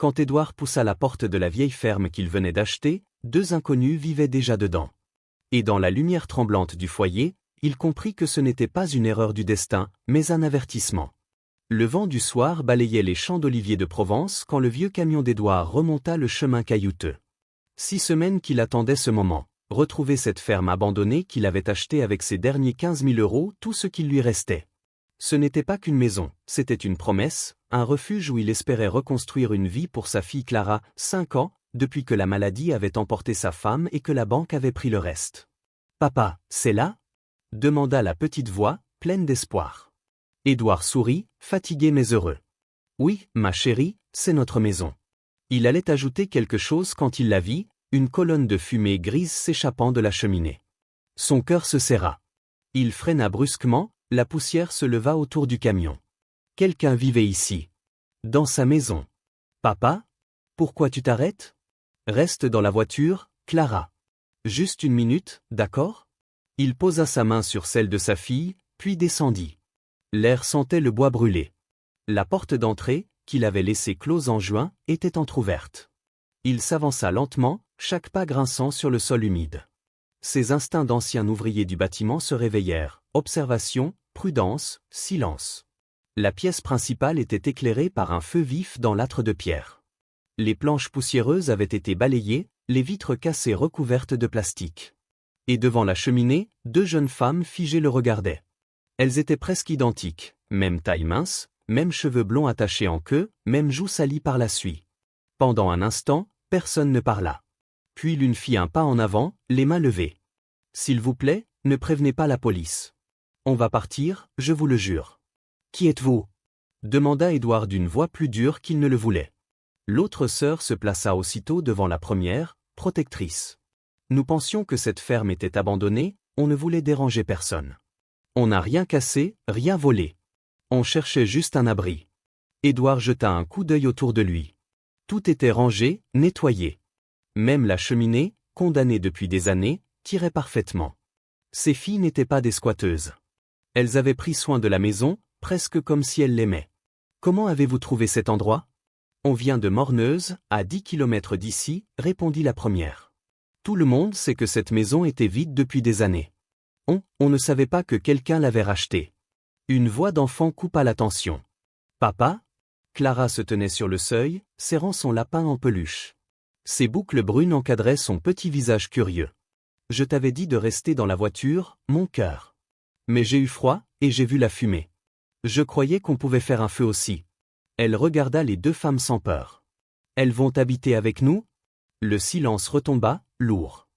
Quand Édouard poussa la porte de la vieille ferme qu'il venait d'acheter, deux inconnus vivaient déjà dedans. Et dans la lumière tremblante du foyer, il comprit que ce n'était pas une erreur du destin, mais un avertissement. Le vent du soir balayait les champs d'oliviers de Provence quand le vieux camion d'Édouard remonta le chemin caillouteux. 6 semaines qu'il attendait ce moment, retrouver cette ferme abandonnée qu'il avait achetée avec ses derniers 15 000 €, tout ce qu'il lui restait. Ce n'était pas qu'une maison, c'était une promesse, un refuge où il espérait reconstruire une vie pour sa fille Clara, 5 ans, depuis que la maladie avait emporté sa femme et que la banque avait pris le reste. « Papa, c'est là ?» demanda la petite voix, pleine d'espoir. Édouard sourit, fatigué mais heureux. « Oui, ma chérie, c'est notre maison. » Il allait ajouter quelque chose quand il la vit, une colonne de fumée grise s'échappant de la cheminée. Son cœur se serra. Il freina brusquement, la poussière se leva autour du camion. Quelqu'un vivait ici. Dans sa maison. « Papa ? Pourquoi tu t'arrêtes ? Reste dans la voiture, Clara. Juste une minute, d'accord ? » Il posa sa main sur celle de sa fille, puis descendit. L'air sentait le bois brûlé. La porte d'entrée, qu'il avait laissée close en juin, était entr'ouverte. Il s'avança lentement, chaque pas grinçant sur le sol humide. Ses instincts d'ancien ouvrier du bâtiment se réveillèrent. Observation, prudence, silence. La pièce principale était éclairée par un feu vif dans l'âtre de pierre. Les planches poussiéreuses avaient été balayées, les vitres cassées recouvertes de plastique. Et devant la cheminée, deux jeunes femmes figées le regardaient. Elles étaient presque identiques, même taille mince, même cheveux blonds attachés en queue, même joues salies par la suie. Pendant un instant, personne ne parla. Puis l'une fit un pas en avant, les mains levées. « S'il vous plaît, ne prévenez pas la police. On va partir, je vous le jure. »« Qui êtes-vous » demanda Édouard d'une voix plus dure qu'il ne le voulait. L'autre sœur se plaça aussitôt devant la première, protectrice. « Nous pensions que cette ferme était abandonnée, on ne voulait déranger personne. On n'a rien cassé, rien volé. On cherchait juste un abri. » Édouard jeta un coup d'œil autour de lui. Tout était rangé, nettoyé. Même la cheminée, condamnée depuis des années, tirait parfaitement. Ces filles n'étaient pas des squatteuses. Elles avaient pris soin de la maison, presque comme si elles l'aimaient. « Comment avez-vous trouvé cet endroit ? » « On vient de Morneuse, à 10 km d'ici, » répondit la première. « Tout le monde sait que cette maison était vide depuis des années. On ne savait pas que quelqu'un l'avait rachetée. » Une voix d'enfant coupa l'attention. « Papa ?» Clara se tenait sur le seuil, serrant son lapin en peluche. Ses boucles brunes encadraient son petit visage curieux. « Je t'avais dit de rester dans la voiture, mon cœur. Mais j'ai eu froid, et j'ai vu la fumée. Je croyais qu'on pouvait faire un feu aussi. » Elle regarda les deux femmes sans peur. « Elles vont habiter avec nous ?» Le silence retomba, lourd.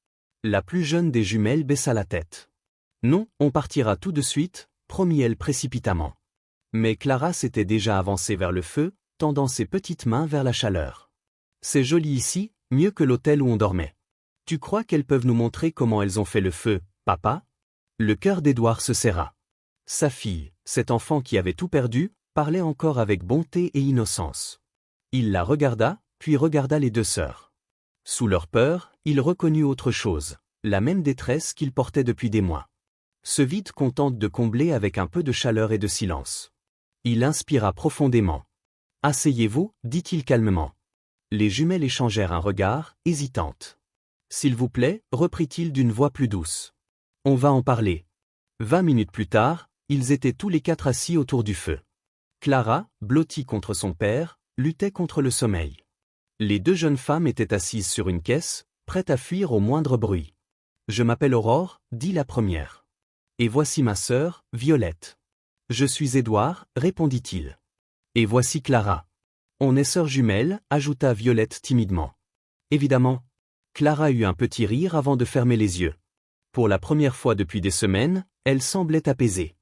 La plus jeune des jumelles baissa la tête. « Non, on partira tout de suite », promit-elle précipitamment. Mais Clara s'était déjà avancée vers le feu, tendant ses petites mains vers la chaleur. « C'est joli ici, mieux que l'hôtel où on dormait. Tu crois qu'elles peuvent nous montrer comment elles ont fait le feu, papa ?» Le cœur d'Édouard se serra. Sa fille, cet enfant qui avait tout perdu, parlait encore avec bonté et innocence. Il la regarda, puis regarda les deux sœurs. Sous leur peur, il reconnut autre chose, la même détresse qu'il portait depuis des mois. Ce vide qu'on tente de combler avec un peu de chaleur et de silence. Il inspira profondément. « Asseyez-vous, » dit-il calmement. Les jumelles échangèrent un regard, hésitantes. « S'il vous plaît, » reprit-il d'une voix plus douce. « On va en parler. » 20 minutes plus tard, ils étaient tous les quatre assis autour du feu. Clara, blottie contre son père, luttait contre le sommeil. Les deux jeunes femmes étaient assises sur une caisse, prêtes à fuir au moindre bruit. « Je m'appelle Aurore, » dit la première. « Et voici ma sœur, Violette. »« Je suis Édouard, » répondit-il. « Et voici Clara. »« On est sœurs jumelles, » ajouta Violette timidement. « Évidemment. » Clara eut un petit rire avant de fermer les yeux. Pour la première fois depuis des semaines, elle semblait apaisée.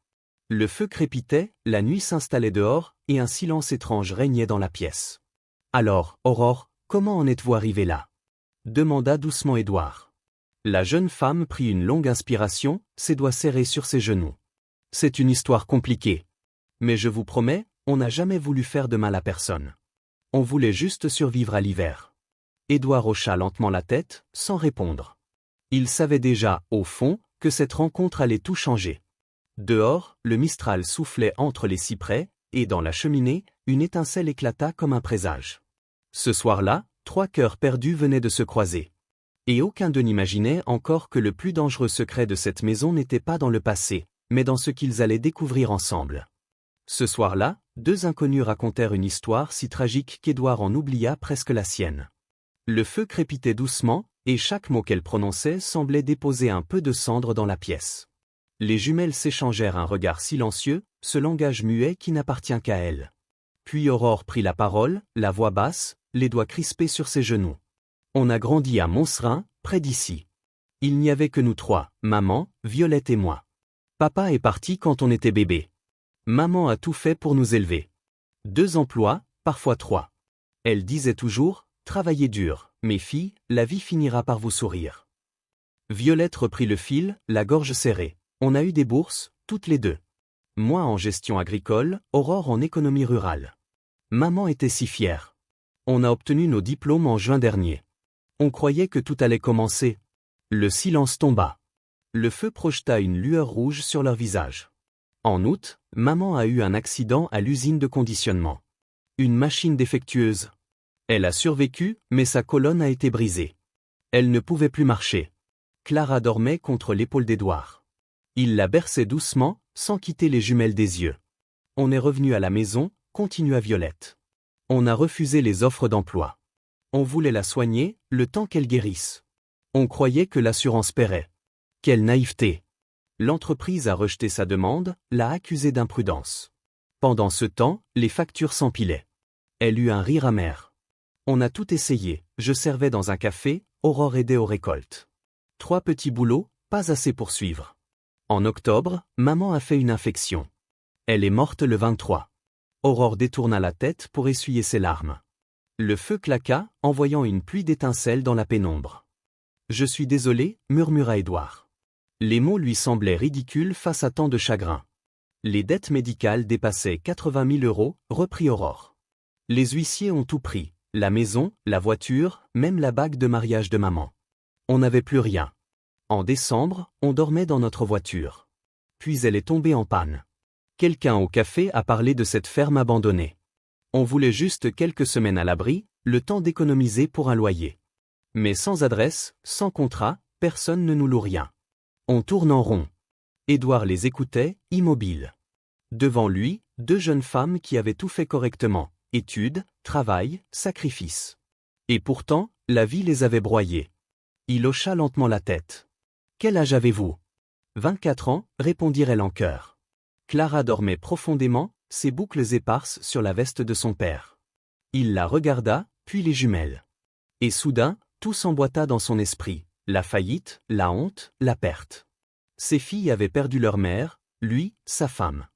Le feu crépitait, la nuit s'installait dehors, et un silence étrange régnait dans la pièce. « Alors, Aurore, comment en êtes-vous arrivée là ?» demanda doucement Édouard. La jeune femme prit une longue inspiration, ses doigts serrés sur ses genoux. « C'est une histoire compliquée. Mais je vous promets, on n'a jamais voulu faire de mal à personne. On voulait juste survivre à l'hiver. » Édouard hocha lentement la tête, sans répondre. Il savait déjà, au fond, que cette rencontre allait tout changer. Dehors, le mistral soufflait entre les cyprès, et dans la cheminée, une étincelle éclata comme un présage. Ce soir-là, 3 cœurs perdus venaient de se croiser. Et aucun d'eux n'imaginait encore que le plus dangereux secret de cette maison n'était pas dans le passé, mais dans ce qu'ils allaient découvrir ensemble. Ce soir-là, 2 inconnus racontèrent une histoire si tragique qu'Édouard en oublia presque la sienne. Le feu crépitait doucement, et chaque mot qu'elle prononçait semblait déposer un peu de cendre dans la pièce. Les jumelles s'échangèrent un regard silencieux, ce langage muet qui n'appartient qu'à elles. Puis Aurore prit la parole, la voix basse, les doigts crispés sur ses genoux. On a grandi à Montserin, près d'ici. Il n'y avait que nous 3, maman, Violette et moi. Papa est parti quand on était bébé. Maman a tout fait pour nous élever. 2 emplois, parfois 3. Elle disait toujours, travaillez dur, mes filles, la vie finira par vous sourire. Violette reprit le fil, la gorge serrée. On a eu des bourses, toutes les 2. Moi en gestion agricole, Aurore en économie rurale. Maman était si fière. On a obtenu nos diplômes en juin dernier. On croyait que tout allait commencer. Le silence tomba. Le feu projeta une lueur rouge sur leur visage. En août, maman a eu un accident à l'usine de conditionnement. Une machine défectueuse. Elle a survécu, mais sa colonne a été brisée. Elle ne pouvait plus marcher. Clara dormait contre l'épaule d'Édouard. Il la berçait doucement, sans quitter les jumelles des yeux. On est revenu à la maison, continua Violette. On a refusé les offres d'emploi. On voulait la soigner, le temps qu'elle guérisse. On croyait que l'assurance paierait. Quelle naïveté! L'entreprise a rejeté sa demande, l'a accusée d'imprudence. Pendant ce temps, les factures s'empilaient. Elle eut un rire amer. On a tout essayé, je servais dans un café, Aurore aidait aux récoltes. 3 petits boulots, pas assez pour suivre. En octobre, maman a fait une infection. Elle est morte le 23. Aurore détourna la tête pour essuyer ses larmes. Le feu claqua, envoyant une pluie d'étincelles dans la pénombre. Je suis désolé, murmura Édouard. Les mots lui semblaient ridicules face à tant de chagrin. Les dettes médicales dépassaient 80 000 €, reprit Aurore. Les huissiers ont tout pris, la maison, la voiture, même la bague de mariage de maman. On n'avait plus rien. En décembre, on dormait dans notre voiture. Puis elle est tombée en panne. Quelqu'un au café a parlé de cette ferme abandonnée. On voulait juste quelques semaines à l'abri, le temps d'économiser pour un loyer. Mais sans adresse, sans contrat, personne ne nous loue rien. On tourne en rond. Édouard les écoutait, immobile. Devant lui, 2 jeunes femmes qui avaient tout fait correctement, études, travail, sacrifice. Et pourtant, la vie les avait broyés. Il hocha lentement la tête. Quel âge avez-vous? 24 ans, répondit-elle en chœur. Clara dormait profondément, ses boucles éparses sur la veste de son père. Il la regarda, puis les jumelles. Et soudain, tout s'emboîta dans son esprit, la faillite, la honte, la perte. Ses filles avaient perdu leur mère, lui, sa femme.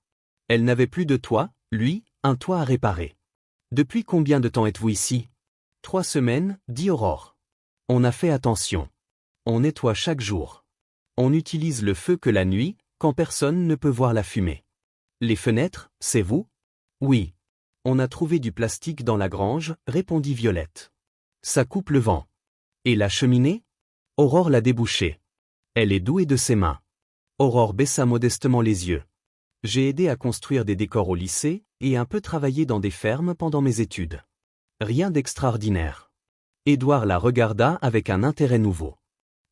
Elle n'avait plus de toit, lui, un toit à réparer. Depuis combien de temps êtes-vous ici? 3 semaines, dit Aurore. On a fait attention. On nettoie chaque jour. On utilise le feu que la nuit, quand personne ne peut voir la fumée. Les fenêtres, c'est vous? Oui. On a trouvé du plastique dans la grange, répondit Violette. Ça coupe le vent. Et la cheminée? Aurore l'a débouchée. Elle est douée de ses mains. Aurore baissa modestement les yeux. J'ai aidé à construire des décors au lycée, et un peu travaillé dans des fermes pendant mes études. Rien d'extraordinaire. Édouard la regarda avec un intérêt nouveau.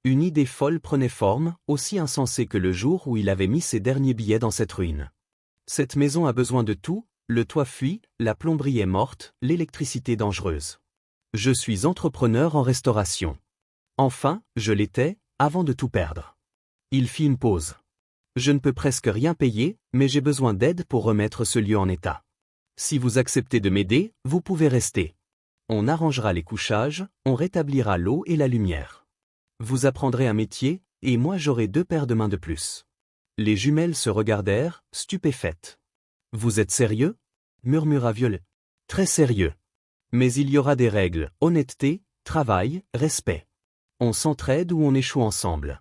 Une idée folle prenait forme, aussi insensée que le jour où il avait mis ses derniers billets dans cette ruine. Cette maison a besoin de tout, le toit fuit, la plomberie est morte, l'électricité dangereuse. Je suis entrepreneur en restauration. Enfin, je l'étais, avant de tout perdre. Il fit une pause. Je ne peux presque rien payer, mais j'ai besoin d'aide pour remettre ce lieu en état. Si vous acceptez de m'aider, vous pouvez rester. On arrangera les couchages, on rétablira l'eau et la lumière. Vous apprendrez un métier, et moi j'aurai 2 paires de mains de plus. Les jumelles se regardèrent, stupéfaites. Vous êtes sérieux? Murmura Violette. Très sérieux. Mais il y aura des règles, honnêteté, travail, respect. On s'entraide ou on échoue ensemble.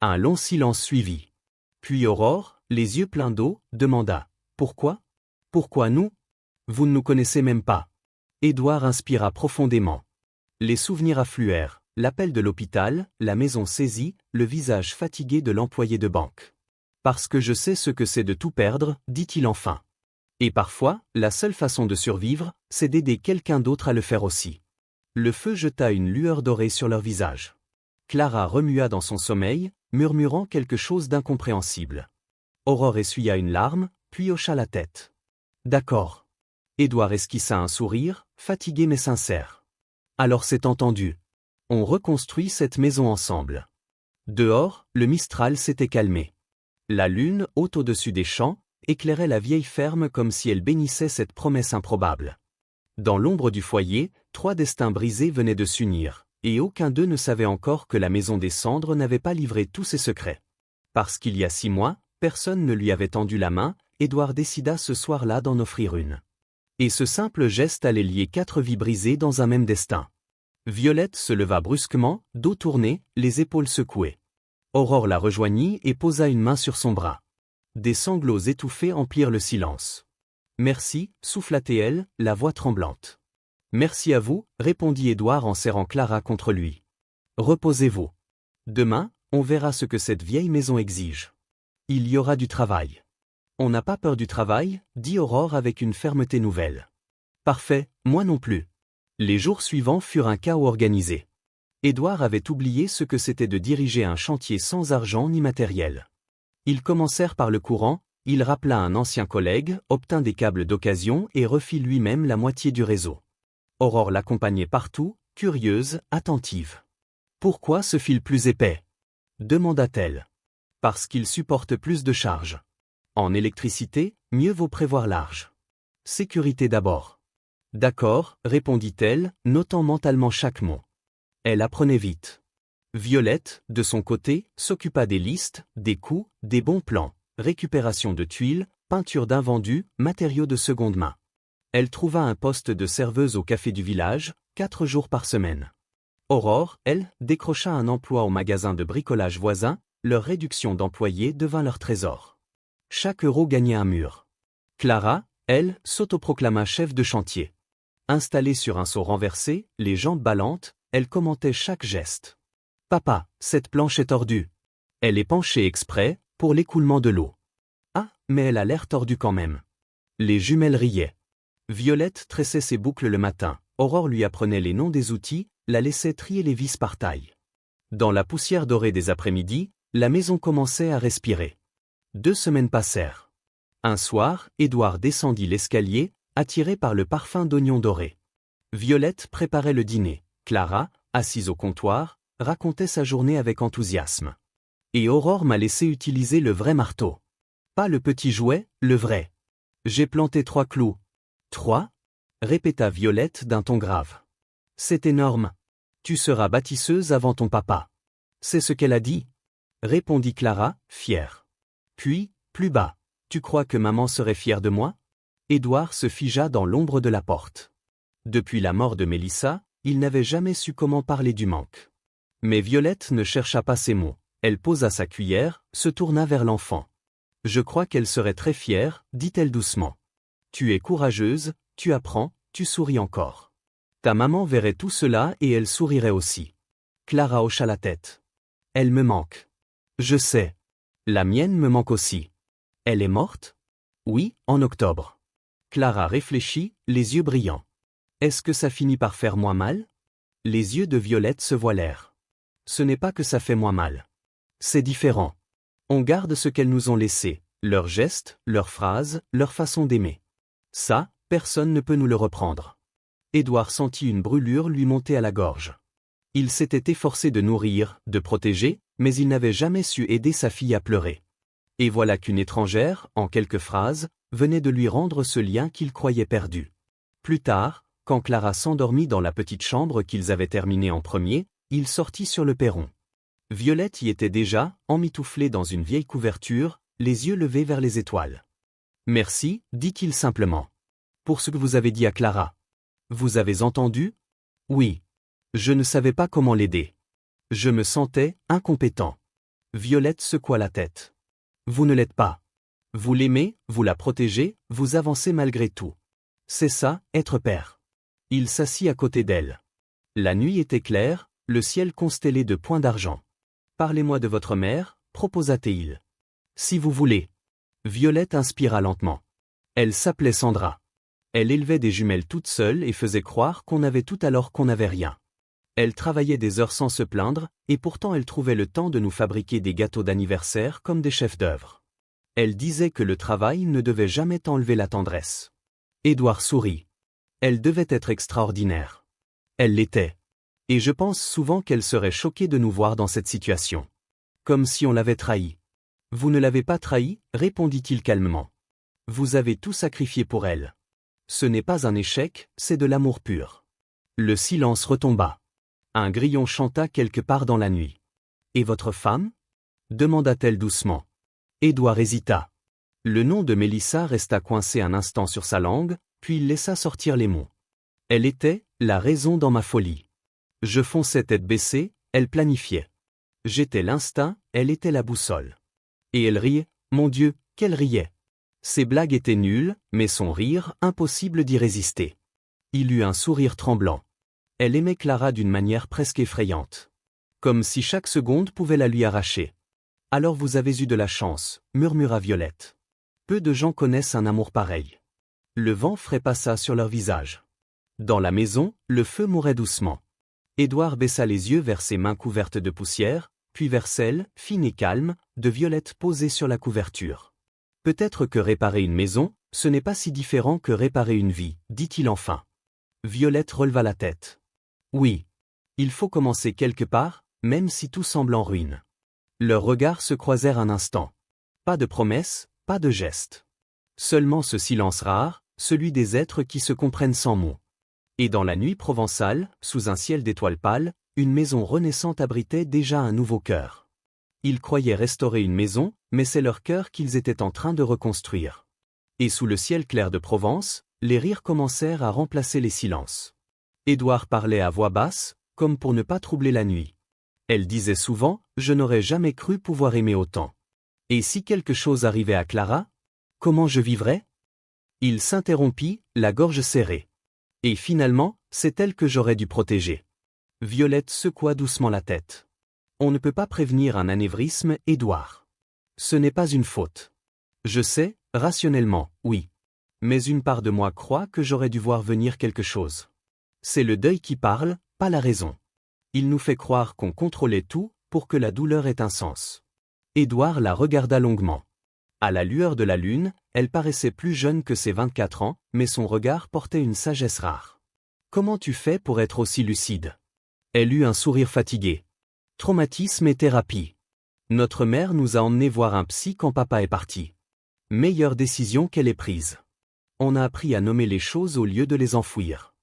Un long silence suivit. Puis Aurore, les yeux pleins d'eau, demanda. Pourquoi? Pourquoi nous? Vous ne nous connaissez même pas. Édouard inspira profondément. Les souvenirs affluèrent, l'appel de l'hôpital, la maison saisie, le visage fatigué de l'employé de banque. Parce que je sais ce que c'est de tout perdre, dit-il enfin. Et parfois, la seule façon de survivre, c'est d'aider quelqu'un d'autre à le faire aussi. Le feu jeta une lueur dorée sur leur visage. Clara remua dans son sommeil, murmurant quelque chose d'incompréhensible. Aurore essuya une larme, puis hocha la tête. D'accord. Édouard esquissa un sourire, fatigué mais sincère. Alors c'est entendu. On reconstruit cette maison ensemble. Dehors, le Mistral s'était calmé. La lune, haute au-dessus des champs, éclairait la vieille ferme comme si elle bénissait cette promesse improbable. Dans l'ombre du foyer, 3 destins brisés venaient de s'unir, et aucun d'eux ne savait encore que la maison des cendres n'avait pas livré tous ses secrets. Parce qu'il y a 6 mois, personne ne lui avait tendu la main, Édouard décida ce soir-là d'en offrir une. Et ce simple geste allait lier 4 vies brisées dans un même destin. Violette se leva brusquement, dos tourné, les épaules secouées. Aurore la rejoignit et posa une main sur son bras. Des sanglots étouffés emplirent le silence. « Merci » souffla-t-elle, la voix tremblante. « Merci à vous » répondit Édouard en serrant Clara contre lui. « Reposez-vous. Demain, on verra ce que cette vieille maison exige. Il y aura du travail. » « On n'a pas peur du travail » dit Aurore avec une fermeté nouvelle. « Parfait, moi non plus. » Les jours suivants furent un chaos organisé. Édouard avait oublié ce que c'était de diriger un chantier sans argent ni matériel. Ils commencèrent par le courant, il rappela un ancien collègue, obtint des câbles d'occasion et refit lui-même la moitié du réseau. Aurore l'accompagnait partout, curieuse, attentive. « Pourquoi ce fil plus épais » demanda-t-elle. « Parce qu'il supporte plus de charges. En électricité, mieux vaut prévoir large. Sécurité d'abord. » « D'accord, » répondit-elle, notant mentalement chaque mot. Elle apprenait vite. Violette, de son côté, s'occupa des listes, des coûts, des bons plans, récupération de tuiles, peinture d'invendus, matériaux de seconde main. Elle trouva un poste de serveuse au café du village, 4 jours par semaine. Aurore, elle, décrocha un emploi au magasin de bricolage voisin, leur réduction d'employés devint leur trésor. Chaque euro gagnait un mur. Clara, elle, s'autoproclama chef de chantier. Installée sur un seau renversé, les jambes ballantes, elle commentait chaque geste. « Papa, cette planche est tordue. Elle est penchée exprès, pour l'écoulement de l'eau. »« Ah, mais elle a l'air tordue quand même. » Les jumelles riaient. Violette tressait ses boucles le matin, Aurore lui apprenait les noms des outils, la laissait trier les vis par taille. Dans la poussière dorée des après-midi, la maison commençait à respirer. 2 semaines passèrent. Un soir, Édouard descendit l'escalier, attiré par le parfum d'oignons dorés. Violette préparait le dîner. Clara, assise au comptoir, racontait sa journée avec enthousiasme. Et Aurore m'a laissé utiliser le vrai marteau. Pas le petit jouet, le vrai. J'ai planté 3 clous. 3 répéta Violette d'un ton grave. C'est énorme. Tu seras bâtisseuse avant ton papa. C'est ce qu'elle a dit, répondit Clara, fière. Puis, plus bas, tu crois que maman serait fière de moi? Édouard se figea dans l'ombre de la porte. Depuis la mort de Mélissa, il n'avait jamais su comment parler du manque. Mais Violette ne chercha pas ses mots. Elle posa sa cuillère, se tourna vers l'enfant. « Je crois qu'elle serait très fière, dit-elle doucement. Tu es courageuse, tu apprends, tu souris encore. Ta maman verrait tout cela et elle sourirait aussi. » Clara hocha la tête. « Elle me manque. »« Je sais. La mienne me manque aussi. »« Elle est morte ? » ?»« Oui, en octobre. » Clara réfléchit, les yeux brillants. « Est-ce que ça finit par faire moins mal ?» Les yeux de Violette se voilèrent. « Ce n'est pas que ça fait moins mal. C'est différent. On garde ce qu'elles nous ont laissé, leurs gestes, leurs phrases, leur façon d'aimer. Ça, personne ne peut nous le reprendre. » Édouard sentit une brûlure lui monter à la gorge. Il s'était efforcé de nourrir, de protéger, mais il n'avait jamais su aider sa fille à pleurer. Et voilà qu'une étrangère, en quelques phrases, venait de lui rendre ce lien qu'il croyait perdu. Plus tard, quand Clara s'endormit dans la petite chambre qu'ils avaient terminée en premier, il sortit sur le perron. Violette y était déjà, emmitouflée dans une vieille couverture, les yeux levés vers les étoiles. « Merci, dit-il simplement. Pour ce que vous avez dit à Clara. Vous avez entendu ? Oui. Je ne savais pas comment l'aider. Je me sentais incompétent. » Violette secoua la tête. « Vous ne l'êtes pas. Vous l'aimez, vous la protégez, vous avancez malgré tout. C'est ça, être père. » Il s'assit à côté d'elle. La nuit était claire, le ciel constellé de points d'argent. « Parlez-moi de votre mère, proposa-t-il. Si vous voulez. » Violette inspira lentement. Elle s'appelait Sandra. Elle élevait des jumelles toute seule et faisait croire qu'on avait tout alors qu'on n'avait rien. Elle travaillait des heures sans se plaindre, et pourtant elle trouvait le temps de nous fabriquer des gâteaux d'anniversaire comme des chefs-d'œuvre. Elle disait que le travail ne devait jamais t'enlever la tendresse. Édouard sourit. Elle devait être extraordinaire. Elle l'était. Et je pense souvent qu'elle serait choquée de nous voir dans cette situation. Comme si on l'avait trahie. Vous ne l'avez pas trahie, répondit-il calmement. Vous avez tout sacrifié pour elle. Ce n'est pas un échec, c'est de l'amour pur. Le silence retomba. Un grillon chanta quelque part dans la nuit. Et votre femme? Demanda-t-elle doucement. Édouard hésita. Le nom de Mélissa resta coincé un instant sur sa langue, puis il laissa sortir les mots. Elle était, la raison dans ma folie. Je fonçais tête baissée, elle planifiait. J'étais l'instinct, elle était la boussole. Et elle riait, mon Dieu, qu'elle riait. Ses blagues étaient nulles, mais son rire, impossible d'y résister. Il eut un sourire tremblant. Elle aimait Clara d'une manière presque effrayante. Comme si chaque seconde pouvait la lui arracher. Alors vous avez eu de la chance, murmura Violette. Peu de gens connaissent un amour pareil. Le vent frais passa sur leur visage. Dans la maison, le feu mourait doucement. Édouard baissa les yeux vers ses mains couvertes de poussière, puis vers celles, fines et calmes, de Violette posées sur la couverture. Peut-être que réparer une maison, ce n'est pas si différent que réparer une vie, dit-il enfin. Violette releva la tête. Oui. Il faut commencer quelque part, même si tout semble en ruine. Leurs regards se croisèrent un instant. Pas de promesses, pas de gestes. Seulement ce silence rare, celui des êtres qui se comprennent sans mots. Et dans la nuit provençale, sous un ciel d'étoiles pâles, une maison renaissante abritait déjà un nouveau cœur. Ils croyaient restaurer une maison, mais c'est leur cœur qu'ils étaient en train de reconstruire. Et sous le ciel clair de Provence, les rires commencèrent à remplacer les silences. Édouard parlait à voix basse, comme pour ne pas troubler la nuit. Elle disait souvent, « Je n'aurais jamais cru pouvoir aimer autant. Et si quelque chose arrivait à Clara? Comment je vivrais ?» Il s'interrompit, la gorge serrée. Et finalement, c'est elle que j'aurais dû protéger. Violette secoua doucement la tête. On ne peut pas prévenir un anévrisme, Édouard. Ce n'est pas une faute. Je sais, rationnellement, oui. Mais une part de moi croit que j'aurais dû voir venir quelque chose. C'est le deuil qui parle, pas la raison. Il nous fait croire qu'on contrôlait tout, pour que la douleur ait un sens. Édouard la regarda longuement. À la lueur de la lune, elle paraissait plus jeune que ses 24 ans, mais son regard portait une sagesse rare. Comment tu fais pour être aussi lucide? Elle eut un sourire fatigué. Traumatisme et thérapie. Notre mère nous a emmenés voir un psy quand papa est parti. Meilleure décision qu'elle ait prise. On a appris à nommer les choses au lieu de les enfouir.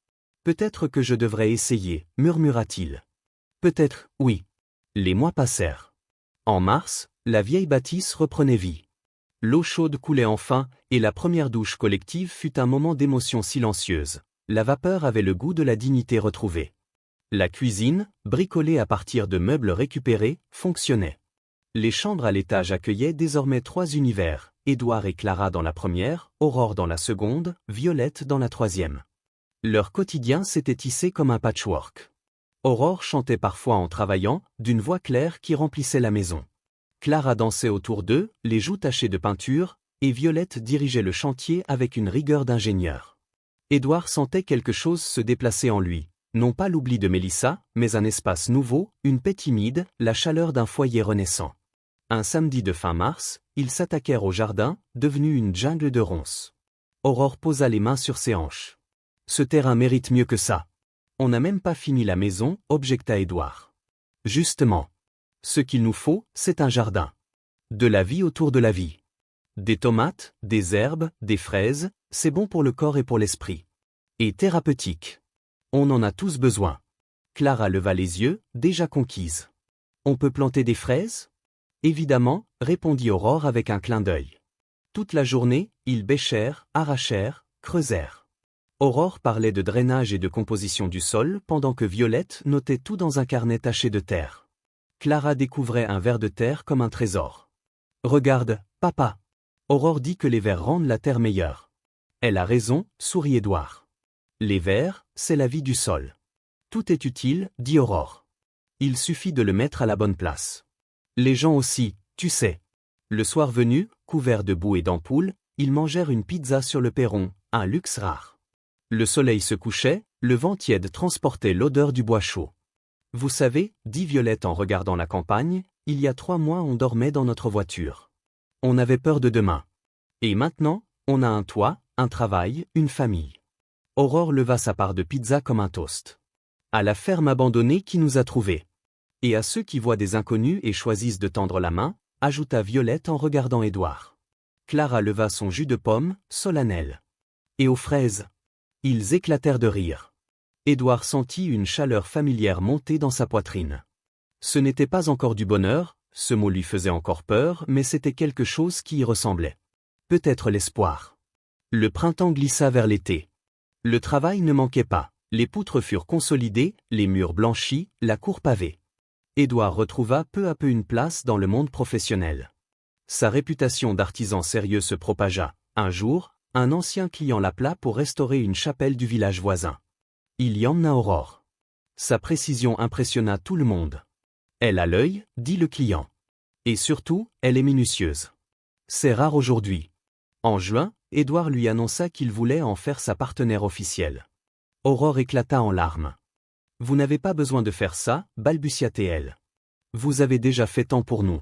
Peut-être que je devrais essayer, murmura-t-il. Peut-être, oui. Les mois passèrent. En mars, la vieille bâtisse reprenait vie. L'eau chaude coulait enfin, et la première douche collective fut un moment d'émotion silencieuse. La vapeur avait le goût de la dignité retrouvée. La cuisine, bricolée à partir de meubles récupérés, fonctionnait. Les chambres à l'étage accueillaient désormais 3 univers, Édouard et Clara dans la première, Aurore dans la seconde, Violette dans la troisième. Leur quotidien s'était tissé comme un patchwork. Aurore chantait parfois en travaillant, d'une voix claire qui remplissait la maison. Clara dansait autour d'eux, les joues tachées de peinture, et Violette dirigeait le chantier avec une rigueur d'ingénieur. Édouard sentait quelque chose se déplacer en lui, non pas l'oubli de Mélissa, mais un espace nouveau, une paix timide, la chaleur d'un foyer renaissant. Un samedi de fin mars, ils s'attaquèrent au jardin, devenu une jungle de ronces. Aurore posa les mains sur ses hanches. Ce terrain mérite mieux que ça. On n'a même pas fini la maison, objecta Édouard. Justement. Ce qu'il nous faut, c'est un jardin. De la vie autour de la vie. Des tomates, des herbes, des fraises, c'est bon pour le corps et pour l'esprit. Et thérapeutique. On en a tous besoin. Clara leva les yeux, déjà conquise. On peut planter des fraises? Évidemment, répondit Aurore avec un clin d'œil. Toute la journée, ils bêchèrent, arrachèrent, creusèrent. Aurore parlait de drainage et de composition du sol pendant que Violette notait tout dans un carnet taché de terre. Clara découvrait un ver de terre comme un trésor. « Regarde, papa. Aurore dit que les vers rendent la terre meilleure. » Elle a raison, sourit Édouard. Les vers, c'est la vie du sol. Tout est utile, dit Aurore. Il suffit de le mettre à la bonne place. Les gens aussi, tu sais. Le soir venu, couverts de boue et d'ampoules, ils mangèrent une pizza sur le perron, un luxe rare. Le soleil se couchait, le vent tiède transportait l'odeur du bois chaud. Vous savez, dit Violette en regardant la campagne, il y a 3 mois on dormait dans notre voiture. On avait peur de demain. Et maintenant, on a un toit, un travail, une famille. Aurore leva sa part de pizza comme un toast. À la ferme abandonnée qui nous a trouvés. Et à ceux qui voient des inconnus et choisissent de tendre la main, ajouta Violette en regardant Édouard. Clara leva son jus de pomme, solennel. Et aux fraises. Ils éclatèrent de rire. Édouard sentit une chaleur familière monter dans sa poitrine. Ce n'était pas encore du bonheur, ce mot lui faisait encore peur, mais c'était quelque chose qui y ressemblait. Peut-être l'espoir. Le printemps glissa vers l'été. Le travail ne manquait pas, les poutres furent consolidées, les murs blanchis, la cour pavée. Édouard retrouva peu à peu une place dans le monde professionnel. Sa réputation d'artisan sérieux se propagea. Un jour, un ancien client l'appela pour restaurer une chapelle du village voisin. Il y emmena Aurore. Sa précision impressionna tout le monde. Elle a l'œil, dit le client. Et surtout, elle est minutieuse. C'est rare aujourd'hui. En juin, Édouard lui annonça qu'il voulait en faire sa partenaire officielle. Aurore éclata en larmes. Vous n'avez pas besoin de faire ça, balbutia-t-elle. Vous avez déjà fait tant pour nous.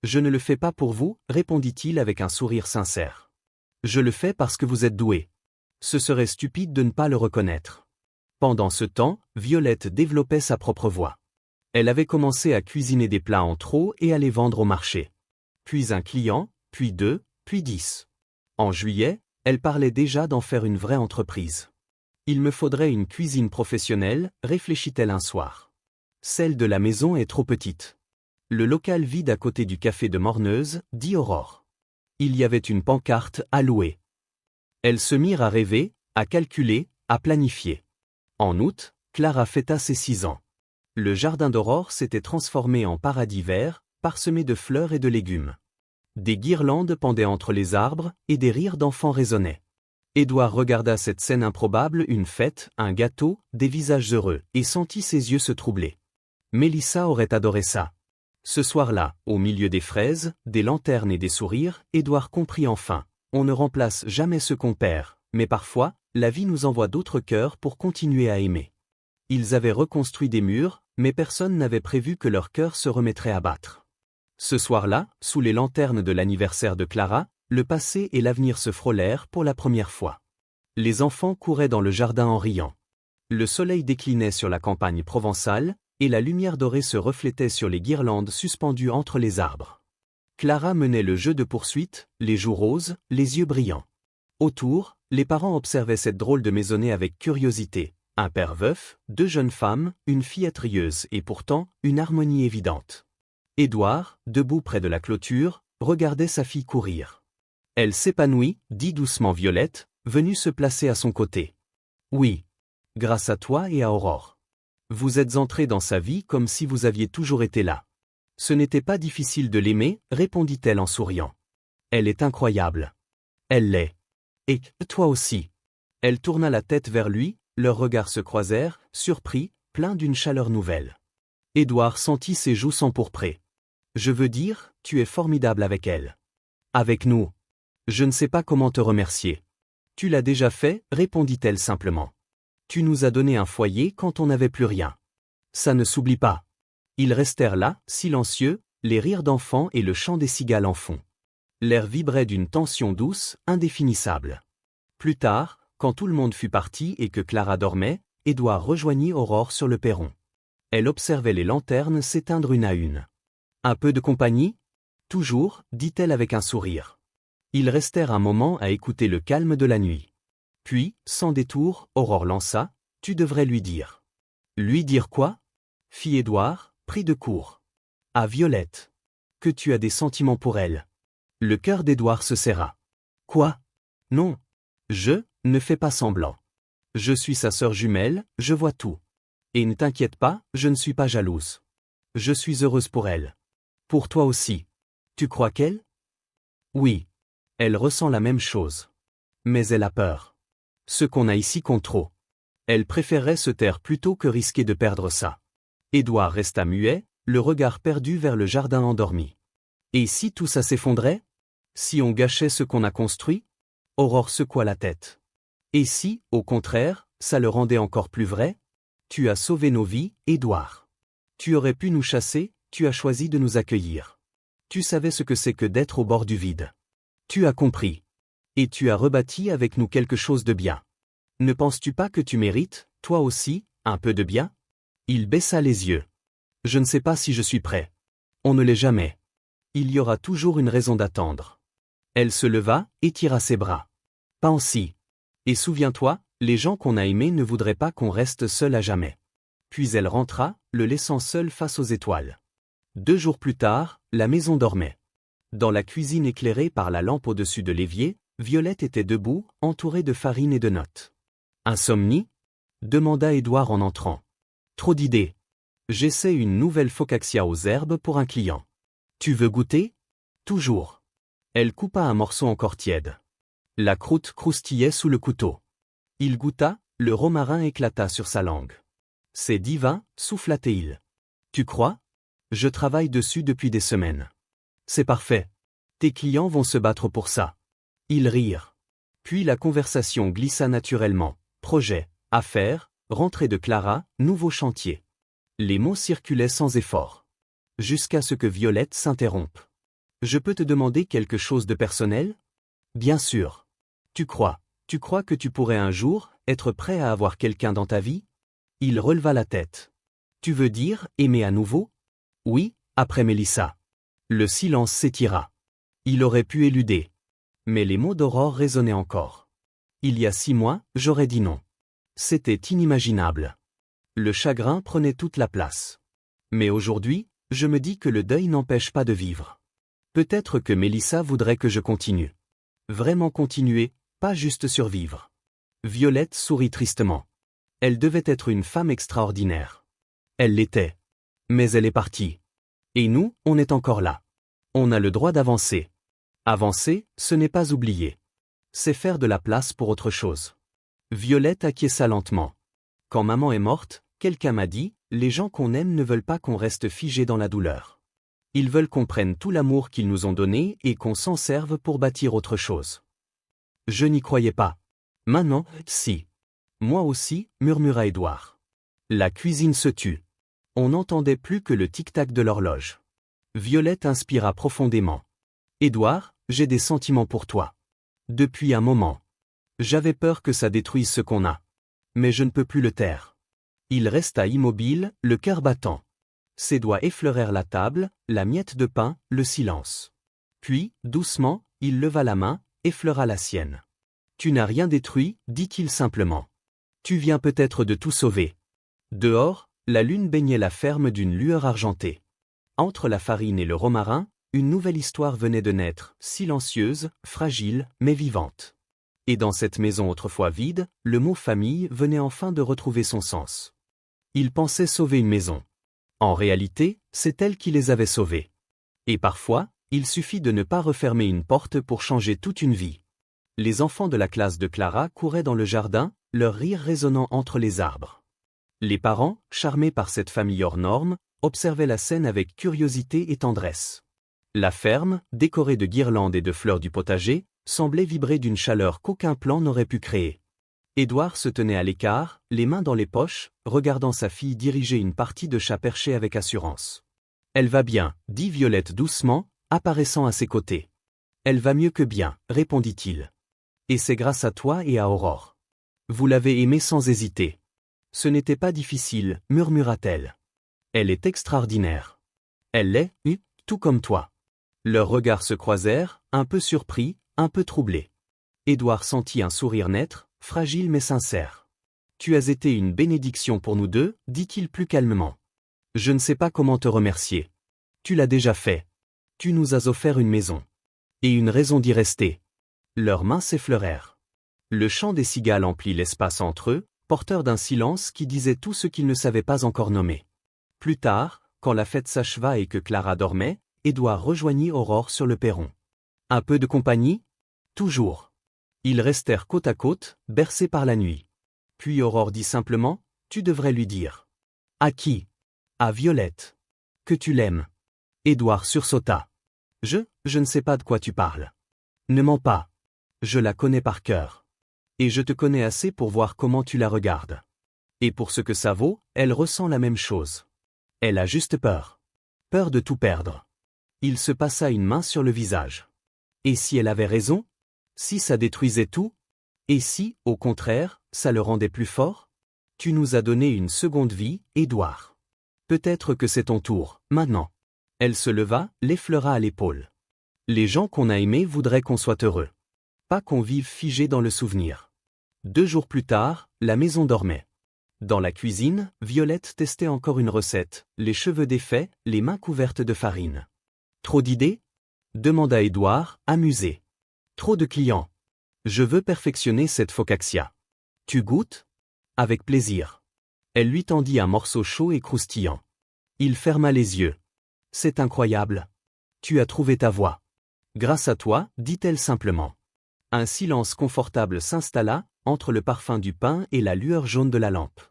Je ne le fais pas pour vous, répondit-il avec un sourire sincère. Je le fais parce que vous êtes doué. Ce serait stupide de ne pas le reconnaître. Pendant ce temps, Violette développait sa propre voix. Elle avait commencé à cuisiner des plats en trop et à les vendre au marché. Puis un client, puis 2, puis 10. En juillet, elle parlait déjà d'en faire une vraie entreprise. Il me faudrait une cuisine professionnelle, réfléchit-elle un soir. Celle de la maison est trop petite. Le local vide à côté du café de Morneuse, dit Aurore. Il y avait une pancarte à louer. Elles se mirent à rêver, à calculer, à planifier. En août, Clara fêta ses 6 ans. Le jardin d'Aurore s'était transformé en paradis vert, parsemé de fleurs et de légumes. Des guirlandes pendaient entre les arbres, et des rires d'enfants résonnaient. Édouard regarda cette scène improbable, une fête, un gâteau, des visages heureux, et sentit ses yeux se troubler. Mélissa aurait adoré ça. Ce soir-là, au milieu des fraises, des lanternes et des sourires, Édouard comprit enfin. On ne remplace jamais ce qu'on perd, mais parfois, la vie nous envoie d'autres cœurs pour continuer à aimer. Ils avaient reconstruit des murs, mais personne n'avait prévu que leur cœur se remettrait à battre. Ce soir-là, sous les lanternes de l'anniversaire de Clara, le passé et l'avenir se frôlèrent pour la première fois. Les enfants couraient dans le jardin en riant. Le soleil déclinait sur la campagne provençale, et la lumière dorée se reflétait sur les guirlandes suspendues entre les arbres. Clara menait le jeu de poursuite, les joues roses, les yeux brillants. Autour, les parents observaient cette drôle de maisonnée avec curiosité. Un père veuf, 2 jeunes femmes, une fillette rieuse et pourtant, une harmonie évidente. Édouard, debout près de la clôture, regardait sa fille courir. Elle s'épanouit, dit doucement Violette, venue se placer à son côté. Oui. Grâce à toi et à Aurore. Vous êtes entrés dans sa vie comme si vous aviez toujours été là. Ce n'était pas difficile de l'aimer, répondit-elle en souriant. Elle est incroyable. Elle l'est. Et toi aussi. Elle tourna la tête vers lui, leurs regards se croisèrent, surpris, pleins d'une chaleur nouvelle. Édouard sentit ses joues s'empourprer. Je veux dire, tu es formidable avec elle. Avec nous. Je ne sais pas comment te remercier. Tu l'as déjà fait, répondit-elle simplement. Tu nous as donné un foyer quand on n'avait plus rien. Ça ne s'oublie pas. Ils restèrent là, silencieux, les rires d'enfants et le chant des cigales en fond. L'air vibrait d'une tension douce, indéfinissable. Plus tard, quand tout le monde fut parti et que Clara dormait, Édouard rejoignit Aurore sur le perron. Elle observait les lanternes s'éteindre une à une. Un peu de compagnie ? Toujours, dit-elle avec un sourire. Ils restèrent un moment à écouter le calme de la nuit. Puis, sans détour, Aurore lança, « Tu devrais lui dire. » Lui dire quoi ? Fit Édouard, pris de court. À Violette. Que tu as des sentiments pour elle. Le cœur d'Édouard se serra. Quoi ? Non. Ne fais pas semblant. Je suis sa sœur jumelle, je vois tout. Et ne t'inquiète pas, je ne suis pas jalouse. Je suis heureuse pour elle. Pour toi aussi. Tu crois qu'elle ? Oui. Elle ressent la même chose. Mais elle a peur. Ce qu'on a ici compte trop. Elle préférerait se taire plutôt que risquer de perdre ça. Édouard resta muet, le regard perdu vers le jardin endormi. Et si tout ça s'effondrait ? Si on gâchait ce qu'on a construit ? Aurore secoua la tête. Et si, au contraire, ça le rendait encore plus vrai? Tu as sauvé nos vies, Édouard. Tu aurais pu nous chasser, tu as choisi de nous accueillir. Tu savais ce que c'est que d'être au bord du vide. Tu as compris. Et tu as rebâti avec nous quelque chose de bien. Ne penses-tu pas que tu mérites, toi aussi, un peu de bien? Il baissa les yeux. Je ne sais pas si je suis prêt. On ne l'est jamais. Il y aura toujours une raison d'attendre. Elle se leva, étira ses bras. Pense-y. Et souviens-toi, les gens qu'on a aimés ne voudraient pas qu'on reste seul à jamais. Puis elle rentra, le laissant seul face aux étoiles. 2 jours plus tard, la maison dormait. Dans la cuisine éclairée par la lampe au-dessus de l'évier, Violette était debout, entourée de farine et de notes. Insomnie? Demanda Édouard en entrant. Trop d'idées. J'essaie une nouvelle focaccia aux herbes pour un client. Tu veux goûter? Toujours. Elle coupa un morceau encore tiède. La croûte croustillait sous le couteau. Il goûta, le romarin éclata sur sa langue. C'est divin, souffla-t-il. Tu crois? Je travaille dessus depuis des semaines. C'est parfait. Tes clients vont se battre pour ça. Ils rirent. Puis la conversation glissa naturellement. Projet, affaires, rentrée de Clara, nouveau chantier. Les mots circulaient sans effort. Jusqu'à ce que Violette s'interrompe. Je peux te demander quelque chose de personnel? Bien sûr. Tu crois que tu pourrais un jour être prêt à avoir quelqu'un dans ta vie? Il releva la tête. Tu veux dire aimer à nouveau? Oui, après Mélissa. Le silence s'étira. Il aurait pu éluder. Mais les mots d'Aurore résonnaient encore. Il y a 6 mois, j'aurais dit non. C'était inimaginable. Le chagrin prenait toute la place. Mais aujourd'hui, je me dis que le deuil n'empêche pas de vivre. Peut-être que Mélissa voudrait que je continue. Vraiment continuer, pas juste survivre. Violette sourit tristement. Elle devait être une femme extraordinaire. Elle l'était. Mais elle est partie. Et nous, on est encore là. On a le droit d'avancer. Avancer, ce n'est pas oublier. C'est faire de la place pour autre chose. Violette acquiesça lentement. Quand maman est morte, quelqu'un m'a dit, les gens qu'on aime ne veulent pas qu'on reste figé dans la douleur. Ils veulent qu'on prenne tout l'amour qu'ils nous ont donné et qu'on s'en serve pour bâtir autre chose. Je n'y croyais pas. Maintenant, si. Moi aussi, murmura Édouard. La cuisine se tut. On n'entendait plus que le tic-tac de l'horloge. Violette inspira profondément. Édouard, j'ai des sentiments pour toi. Depuis un moment. J'avais peur que ça détruise ce qu'on a. Mais je ne peux plus le taire. Il resta immobile, le cœur battant. Ses doigts effleurèrent la table, la miette de pain, le silence. Puis, doucement, il leva la main, effleura la sienne. Tu n'as rien détruit, dit-il simplement. Tu viens peut-être de tout sauver. Dehors, la lune baignait la ferme d'une lueur argentée. Entre la farine et le romarin, une nouvelle histoire venait de naître, silencieuse, fragile, mais vivante. Et dans cette maison autrefois vide, le mot famille venait enfin de retrouver son sens. Il pensait sauver une maison. En réalité, c'est elle qui les avait sauvés. Et parfois, il suffit de ne pas refermer une porte pour changer toute une vie. Les enfants de la classe de Clara couraient dans le jardin, leur rire résonnant entre les arbres. Les parents, charmés par cette famille hors norme, observaient la scène avec curiosité et tendresse. La ferme, décorée de guirlandes et de fleurs du potager, semblait vibrer d'une chaleur qu'aucun plan n'aurait pu créer. Édouard se tenait à l'écart, les mains dans les poches, regardant sa fille diriger une partie de chat perché avec assurance. « Elle va bien, » dit Violette doucement, apparaissant à ses côtés. « Elle va mieux que bien, » répondit-il. « Et c'est grâce à toi et à Aurore. Vous l'avez aimée sans hésiter. »« Ce n'était pas difficile, » murmura-t-elle. « Elle est extraordinaire. »« Elle l'est, tout comme toi. » Leurs regards se croisèrent, un peu surpris, un peu troublés. Édouard sentit un sourire naître, fragile mais sincère. « Tu as été une bénédiction pour nous deux, » dit-il plus calmement. « Je ne sais pas comment te remercier. Tu l'as déjà fait. Tu nous as offert une maison. Et une raison d'y rester. » Leurs mains s'effleurèrent. Le chant des cigales emplit l'espace entre eux, porteur d'un silence qui disait tout ce qu'ils ne savaient pas encore nommer. Plus tard, quand la fête s'acheva et que Clara dormait, Édouard rejoignit Aurore sur le perron. Un peu de compagnie? Toujours. Ils restèrent côte à côte, bercés par la nuit. Puis Aurore dit simplement, « Tu devrais lui dire. » À qui? À Violette. Que tu l'aimes. Édouard sursauta. Je ne sais pas de quoi tu parles. Ne mens pas. Je la connais par cœur. Et je te connais assez pour voir comment tu la regardes. Et pour ce que ça vaut, elle ressent la même chose. Elle a juste peur. Peur de tout perdre. Il se passa une main sur le visage. Et si elle avait raison? Si ça détruisait tout? Et si, au contraire, ça le rendait plus fort? Tu nous as donné une seconde vie, Édouard. Peut-être que c'est ton tour, maintenant. Elle se leva, l'effleura à l'épaule. Les gens qu'on a aimés voudraient qu'on soit heureux. Pas qu'on vive figé dans le souvenir. 2 jours plus tard, la maison dormait. Dans la cuisine, Violette testait encore une recette, les cheveux défaits, les mains couvertes de farine. Trop d'idées? Demanda Édouard, amusé. Trop de clients. Je veux perfectionner cette focaccia. Tu goûtes? Avec plaisir. Elle lui tendit un morceau chaud et croustillant. Il ferma les yeux. C'est incroyable. Tu as trouvé ta voie. Grâce à toi, dit-elle simplement. Un silence confortable s'installa, entre le parfum du pain et la lueur jaune de la lampe.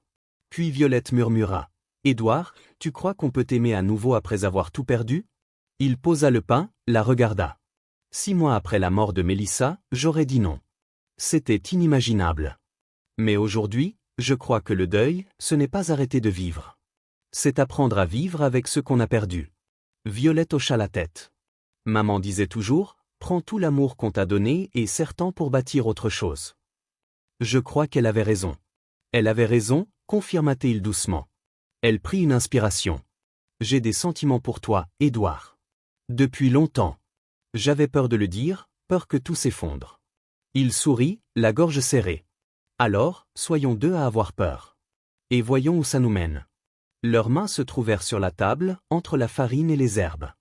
Puis Violette murmura. Édouard, tu crois qu'on peut t'aimer à nouveau après avoir tout perdu? Il posa le pain, la regarda. 6 mois après la mort de Mélissa, j'aurais dit non. C'était inimaginable. Mais aujourd'hui, je crois que le deuil, ce n'est pas arrêter de vivre. C'est apprendre à vivre avec ce qu'on a perdu. Violette hocha la tête. Maman disait toujours, prends tout l'amour qu'on t'a donné et serre-t'en pour bâtir autre chose. Je crois qu'elle avait raison. Elle avait raison, confirma-t-il doucement. Elle prit une inspiration. J'ai des sentiments pour toi, Édouard. Depuis longtemps. J'avais peur de le dire, peur que tout s'effondre. Il sourit, la gorge serrée. Alors, soyons 2 à avoir peur. Et voyons où ça nous mène. Leurs mains se trouvèrent sur la table, entre la farine et les herbes.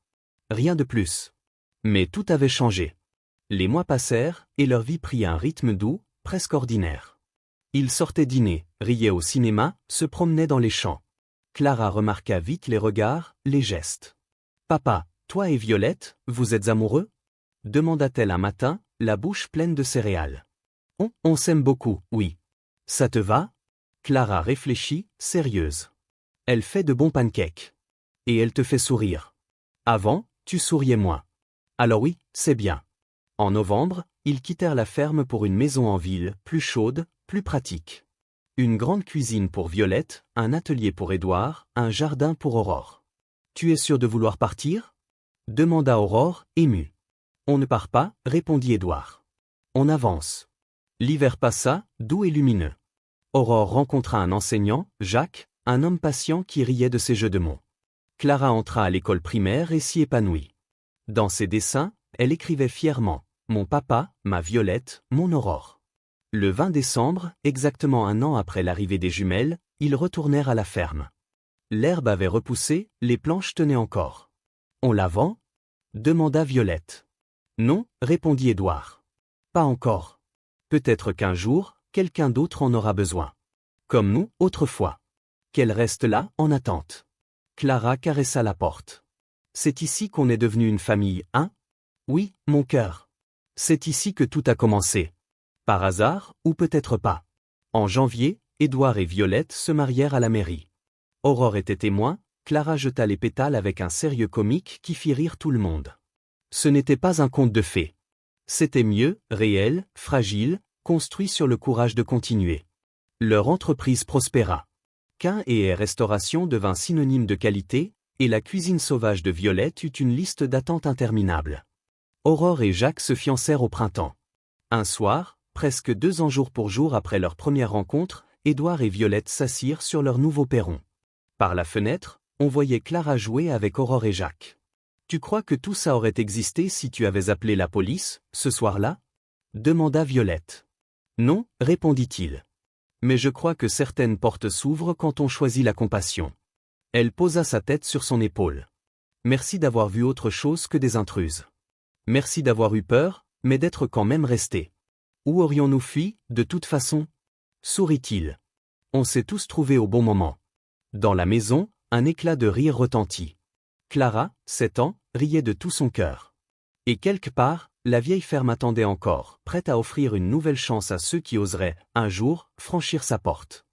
Rien de plus. Mais tout avait changé. Les mois passèrent, et leur vie prit un rythme doux, presque ordinaire. Ils sortaient dîner, riaient au cinéma, se promenaient dans les champs. Clara remarqua vite les regards, les gestes. « Papa, toi et Violette, vous êtes amoureux ?» demanda-t-elle un matin, la bouche pleine de céréales. « On s'aime beaucoup, oui. Ça te va ?» Clara réfléchit, sérieuse. « Elle fait de bons pancakes. Et elle te fait sourire. Avant, tu souriais moins. Alors oui, c'est bien. » En novembre, ils quittèrent la ferme pour une maison en ville, plus chaude, plus pratique. Une grande cuisine pour Violette, un atelier pour Édouard, un jardin pour Aurore. « Tu es sûr de vouloir partir ?» demanda Aurore, émue. « On ne part pas, répondit Édouard. On avance. » L'hiver passa, doux et lumineux. Aurore rencontra un enseignant, Jacques, un homme patient qui riait de ses jeux de mots. Clara entra à l'école primaire et s'y épanouit. Dans ses dessins, elle écrivait fièrement « Mon papa, ma Violette, mon Aurore ». Le 20 décembre, exactement 1 an après l'arrivée des jumelles, ils retournèrent à la ferme. L'herbe avait repoussé, les planches tenaient encore. « On la vend ?» demanda Violette. « Non, répondit Édouard. Pas encore. Peut-être qu'un jour, quelqu'un d'autre en aura besoin. Comme nous, autrefois. Qu'elle reste là, en attente. » Clara caressa la porte. « C'est ici qu'on est devenu une famille, hein? Oui, mon cœur. C'est ici que tout a commencé. Par hasard, ou peut-être pas. » En janvier, Édouard et Violette se marièrent à la mairie. Aurore était témoin, Clara jeta les pétales avec un sérieux comique qui fit rire tout le monde. Ce n'était pas un conte de fées. C'était mieux, réel, fragile, construit sur le courage de continuer. Leur entreprise prospéra. Quin et Restauration devint synonyme de qualité, et la cuisine sauvage de Violette eut une liste d'attente interminable. Aurore et Jacques se fiancèrent au printemps. Un soir, presque 2 ans jour pour jour après leur première rencontre, Édouard et Violette s'assirent sur leur nouveau perron. Par la fenêtre, on voyait Clara jouer avec Aurore et Jacques. « Tu crois que tout ça aurait existé si tu avais appelé la police, ce soir-là » demanda Violette. « Non, répondit-il. Mais je crois que certaines portes s'ouvrent quand on choisit la compassion. » Elle posa sa tête sur son épaule. « Merci d'avoir vu autre chose que des intruses. Merci d'avoir eu peur, mais d'être quand même resté. Où aurions-nous fui, de toute façon ?» sourit-il. On s'est tous trouvés au bon moment. Dans la maison, un éclat de rire retentit. Clara, 7 ans, riait de tout son cœur. Et quelque part, la vieille ferme attendait encore, prête à offrir une nouvelle chance à ceux qui oseraient, un jour, franchir sa porte.